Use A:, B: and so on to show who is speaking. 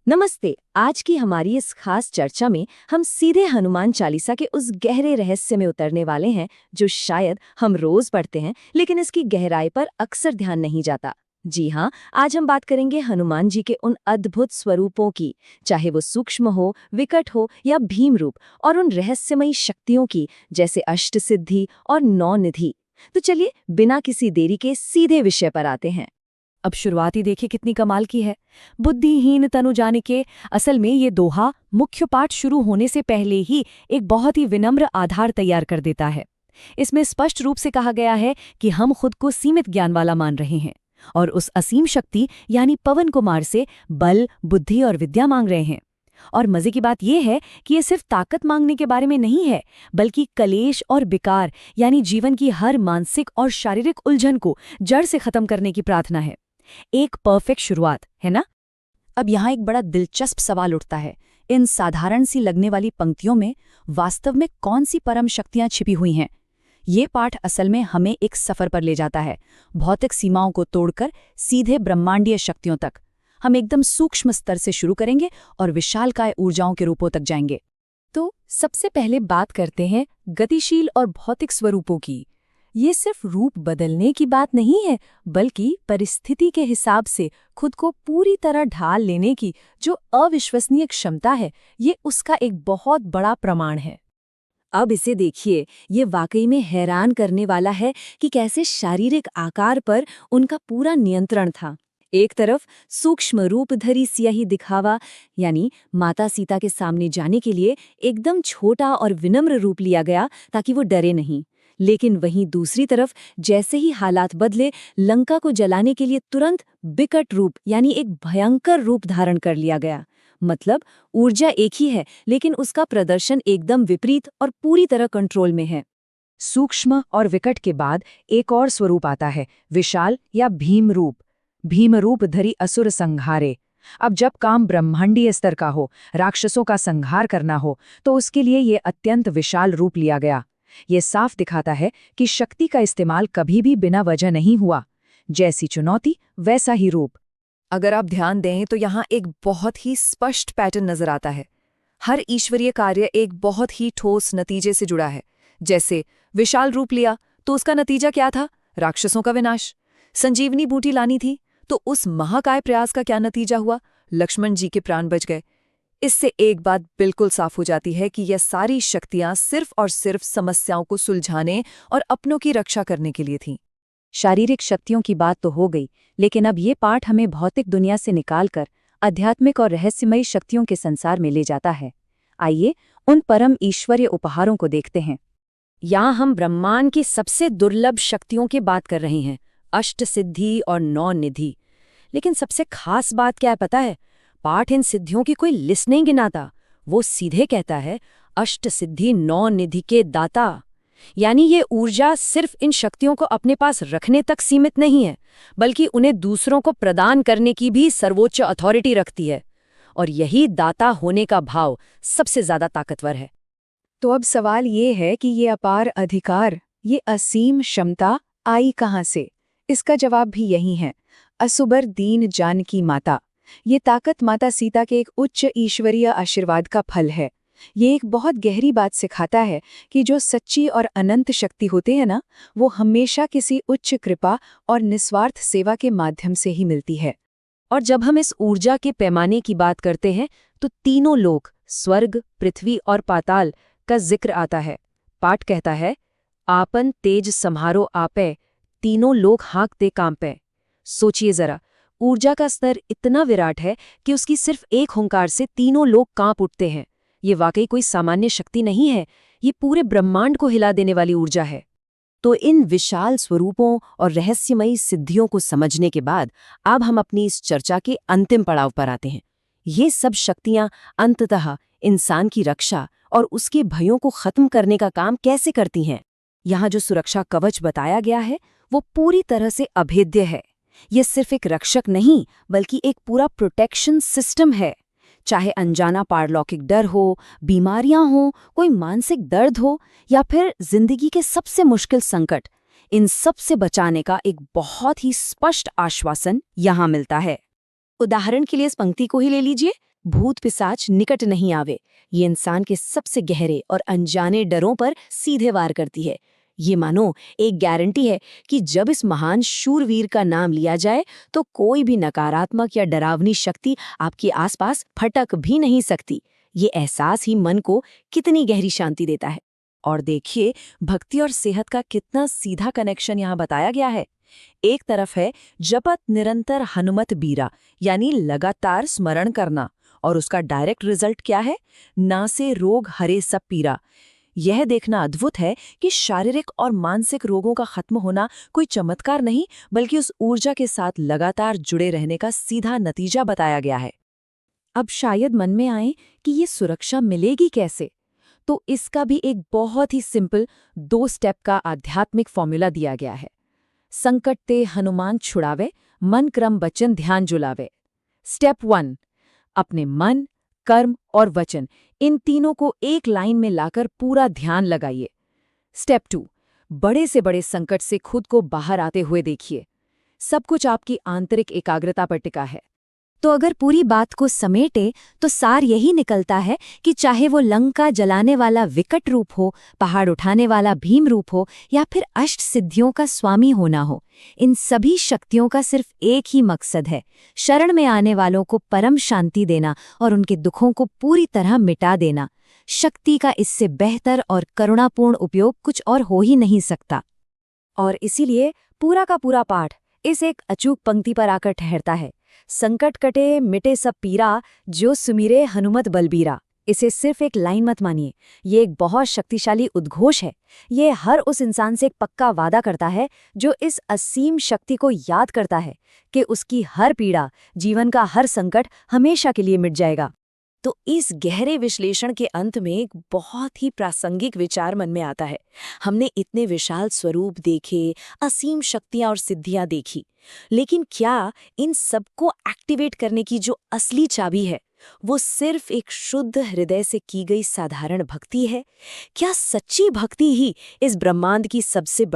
A: नमस्ते। आज की हमारी इस खास चर्चा में हम सीधे हनुमान चालीसा के उस गहरे रहस्य में उतरने वाले हैं जो शायद हम रोज पढ़ते हैं, लेकिन इसकी गहराई पर अक्सर ध्यान नहीं जाता। जी हाँ, आज हम बात करेंगे हनुमान जी के उन अद्भुत स्वरूपों की, चाहे वो सूक्ष्म हो, विकट हो या भीम रूप, और उन रहस्यमयी शक्तियों की जैसे अष्ट सिद्धि और नौ निधि। तो चलिए बिना किसी देरी के सीधे विषय पर आते हैं।
B: अब शुरुआत ही देखिए कितनी कमाल की है। बुद्धिहीन तनु जानिके। असल में ये दोहा मुख्य पाठ शुरू होने से पहले ही एक बहुत ही विनम्र आधार तैयार कर देता है। इसमें स्पष्ट रूप से कहा गया है कि हम खुद को सीमित ज्ञान वाला मान रहे हैं और उस असीम शक्ति यानी पवन कुमार से बल, बुद्धि और विद्या मांग रहे हैं। और मजे की बात यह है कि ये सिर्फ ताकत मांगने के बारे में नहीं है, बल्कि कलेश और विकार यानी जीवन की हर मानसिक और शारीरिक उलझन को जड़ से खत्म करने की प्रार्थना है। एक परफेक्ट शुरुआत है ना। अब यहाँ एक बड़ा दिलचस्प सवाल उठता है, इन साधारण सी लगने वाली पंक्तियों में वास्तव में कौन सी परम शक्तियां छिपी हुई हैं? ये पाठ असल में हमें एक सफर पर ले जाता है, भौतिक सीमाओं को तोड़कर सीधे ब्रह्मांडीय शक्तियों तक। हम एकदम सूक्ष्म स्तर से शुरू करेंगे और विशालकाय ऊर्जाओं के रूपों तक जाएंगे। तो सबसे पहले बात करते हैं गतिशील और भौतिक स्वरूपों की। ये सिर्फ रूप बदलने की बात नहीं है, बल्कि परिस्थिति के हिसाब से खुद को पूरी तरह ढाल लेने की जो अविश्वसनीय क्षमता है, ये उसका एक बहुत बड़ा प्रमाण है।
A: अब इसे देखिए, ये वाकई में हैरान करने वाला है कि कैसे शारीरिक आकार पर उनका पूरा नियंत्रण था। एक तरफ सूक्ष्म रूपधरी सियाही दिखावा, यानी माता सीता के सामने जाने के लिए एकदम छोटा और विनम्र रूप लिया गया ताकि वो डरे नहीं। लेकिन वहीं दूसरी तरफ जैसे ही हालात बदले, लंका को जलाने के लिए तुरंत विकट रूप यानी एक भयंकर रूप धारण कर लिया गया। मतलब ऊर्जा एक ही है, लेकिन उसका प्रदर्शन एकदम विपरीत और पूरी तरह कंट्रोल में है।
B: सूक्ष्म और विकट के बाद एक और स्वरूप आता है, विशाल या भीम रूप। भीम रूप धरी असुर संहारे। अब जब काम ब्रह्मांडीय स्तर का हो, राक्षसों का संहार करना हो, तो उसके लिए ये अत्यंत विशाल रूप लिया गया। ये साफ दिखाता है कि शक्ति का इस्तेमाल कभी भी बिना वजह नहीं हुआ। जैसी चुनौती वैसा ही रूप।
C: अगर आप ध्यान दें तो यहाँ एक बहुत ही स्पष्ट पैटर्न नजर आता है। हर ईश्वरीय कार्य एक बहुत ही ठोस नतीजे से जुड़ा है। जैसे विशाल रूप लिया तो उसका नतीजा क्या था? राक्षसों का विनाश। संजीवनी बूटी लानी थी तो उस महाकाय प्रयास का क्या नतीजा हुआ? लक्ष्मण जी के प्राण बच गए। इससे एक बात बिल्कुल साफ हो जाती है कि यह सारी शक्तियां सिर्फ और सिर्फ समस्याओं को सुलझाने और अपनों की रक्षा करने के लिए थीं।
B: शारीरिक शक्तियों की बात तो हो गई, लेकिन अब ये पाठ हमें भौतिक दुनिया से निकालकर आध्यात्मिक और रहस्यमयी शक्तियों के संसार में ले जाता है। आइए उन परम ईश्वरीय उपहारों को देखते हैं।
A: यहाँ हम ब्रह्मांड की सबसे दुर्लभ शक्तियों की बात कर रहे हैं, अष्ट सिद्धि और नौ निधि। लेकिन सबसे खास बात क्या है पता है? पाठ इन सिद्धियों की कोई लिस्ट नहीं गिनाता, वो सीधे कहता है अष्ट सिद्धि नौ निधि के दाता। यानी ये ऊर्जा सिर्फ इन शक्तियों को अपने पास रखने तक सीमित नहीं है, बल्कि उन्हें दूसरों को प्रदान करने की भी सर्वोच्च अथॉरिटी रखती है। और यही दाता होने का भाव सबसे ज्यादा ताकतवर है।
B: तो अब सवाल ये है कि ये अपार अधिकार, ये असीम क्षमता आई कहाँ से? इसका जवाब भी यही है, असुबर दीन जानकी माता। ये ताकत माता सीता के एक उच्च ईश्वरीय आशीर्वाद का फल है। ये एक बहुत गहरी बात सिखाता है कि जो सच्ची और अनंत शक्ति होते हैं ना, वो हमेशा किसी उच्च कृपा और निस्वार्थ सेवा के माध्यम से ही मिलती है।
A: और जब हम इस ऊर्जा के पैमाने की बात करते हैं तो तीनों लोक, स्वर्ग, पृथ्वी और पाताल का जिक्र आता है। पाठ कहता है, आपन तेज सम्हारो आपे, तीनों लोक हाँकते कांपे। सोचिए जरा, ऊर्जा का स्तर इतना विराट है कि उसकी सिर्फ एक हुंकार से तीनों लोग कांप उठते हैं। ये वाकई कोई सामान्य शक्ति नहीं है, ये पूरे ब्रह्मांड को हिला देने वाली ऊर्जा है। तो इन विशाल स्वरूपों और रहस्यमयी सिद्धियों को समझने के बाद अब हम अपनी इस चर्चा के अंतिम पड़ाव पर आते हैं। ये सब शक्तियां अंततः इंसान की रक्षा और उसके भयों को खत्म करने का काम कैसे करती हैं? यहाँ जो सुरक्षा कवच बताया गया है वो पूरी तरह से अभेद्य है। ये सिर्फ एक रक्षक नहीं, बल्कि एक पूरा प्रोटेक्शन सिस्टम है। चाहे अनजाना पारलौकिक डर हो, बीमारियां हो, कोई मानसिक दर्द हो या फिर जिंदगी के सबसे मुश्किल संकट, इन सब से बचाने का एक बहुत ही स्पष्ट आश्वासन यहाँ मिलता है। उदाहरण के लिए इस पंक्ति को ही ले लीजिए,
B: भूत पिशाच निकट नहीं आवे। ये इंसान के सबसे गहरे और अनजाने डरों पर सीधे वार करती है। ये मानो एक गारंटी है कि जब इस महान शूरवीर का नाम लिया जाए तो कोई भी नकारात्मक या डरावनी शक्ति आपके आसपास फटक भी नहीं सकती। ये एहसास ही मन को कितनी गहरी शांति देता है।
C: और देखिए, भक्ति और सेहत का कितना सीधा कनेक्शन यहाँ बताया गया है। एक तरफ है जपत निरंतर हनुमत बीरा, यानी लगातार स्मरण करना, और उसका डायरेक्ट रिजल्ट क्या है? ना से रोग हरे सब पीरा। यह देखना अद्भुत है कि शारीरिक और मानसिक रोगों का खत्म होना कोई चमत्कार नहीं, बल्कि उस ऊर्जा के साथ लगातार जुड़े रहने का सीधा नतीजा बताया गया है।
B: अब शायद मन में आए कि ये सुरक्षा मिलेगी कैसे, तो इसका भी एक बहुत ही सिंपल 2 स्टेप का आध्यात्मिक फॉर्मूला दिया गया है। संकट ते हनुमान छुड़ावे, मन क्रम वचन ध्यान जुलावे। स्टेप 1, अपने मन, कर्म और वचन, इन तीनों को एक लाइन में लाकर पूरा ध्यान लगाइए। स्टेप 2, बड़े से बड़े संकट से खुद को बाहर आते हुए देखिए। सब कुछ आपकी आंतरिक एकाग्रता पर टिका है। तो अगर पूरी बात को समेटे तो सार यही निकलता है कि चाहे वो लंका जलाने वाला विकट रूप हो, पहाड़ उठाने वाला भीम रूप हो, या फिर अष्ट सिद्धियों का स्वामी होना हो, इन सभी शक्तियों का सिर्फ एक ही मकसद है, शरण में आने वालों को परम शांति देना और उनके दुखों को पूरी तरह मिटा देना। शक्ति का इससे बेहतर और करुणापूर्ण उपयोग कुछ और हो ही नहीं सकता। और इसीलिए पूरा का पूरा पाठ इस एक अचूक पंक्ति पर आकर ठहरता है, संकट कटे मिटे सब पीरा, जो सुमिरे हनुमत बलबीरा। इसे सिर्फ एक लाइन मत मानिए, ये एक बहुत शक्तिशाली उद्घोष है। ये हर उस इंसान से एक पक्का वादा करता है जो इस असीम शक्ति को याद करता है कि उसकी हर पीड़ा, जीवन का हर संकट हमेशा के लिए मिट जाएगा। तो इस गहरे विश्लेषण के अंत में एक बहुत ही प्रासंगिक विचार मन में आता है। हमने इतने विशाल स्वरूप देखे, असीम शक्तियां और सिद्धियां देखी, लेकिन क्या इन सबको एक्टिवेट करने की जो असली चाबी है, वो सिर्फ एक शुद्ध हृदय से की गई साधारण भक्ति है? क्या सच्ची भक्ति ही इस ब्रह्मांड की सबसे बड़ी